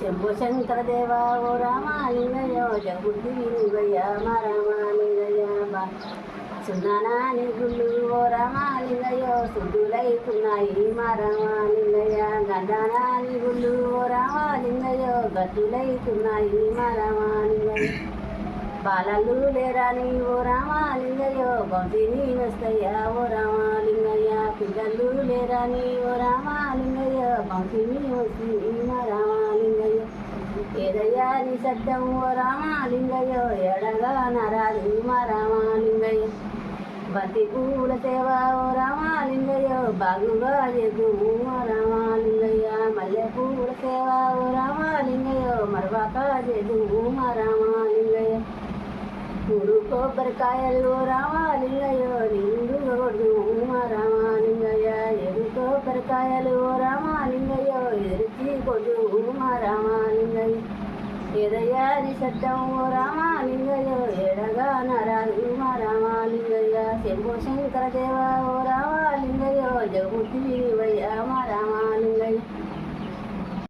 శంభో శంకర దేవా ఓ రామాలింగయ్యో జగబుద్ధి నువ్వయ్యా మా రామాలింగయ్య సున్నానాని గుళ్ళు ఓ రామాలింగయ్యో శుద్ధులైతున్నాయి మా రామాలింగయ్య గంధానాని గుళ్ళు ఓ రామాలింగయ్యో గద్దులైతున్నాయి మా రామాలింగయ్య బాలలు లేరాని ఓ రామాలింగయ్యో బొంతిని వస్తయ్యా ఓ రామాలింగయ్య పిల్లలు లేరాని ఓ రామాలింగయ్య బొంతిని వస్తుంది మా రామాలింగయ్య ఏదయ్యా నీ శబ్దం ఓ రామాలింగయ్యో ఎడగా నరాదు మా రామాలింగయ్య బంతి పూల సేవ ఓ రామాలింగయ్యో బాగుగా చేద్దుము మా రామాలింగయ్య మల్లె పూల సేవ ఓ రామాలింగయ్యో మరవాక చేద్దుము మా రామాలింగయ్య మూడు కొబ్బరికాయలు రామాలింగయ్యో నిండు కొడుదుము మా రామాలింగయ్య ఏడు కొబ్బరికాయలు రామాలింగయ్యో ఎరిచి కొడుదుము మా రామాలింగయ్య ఏదయ్యా నీ శబ్దం ఓ రామాలింగయ్యో ఎడగా నరాదు మా రామాలింగయ్య శంభో శంకర దేవ ఓ రామాలింగయ్యో జగముద్ది నీవయ్యా మా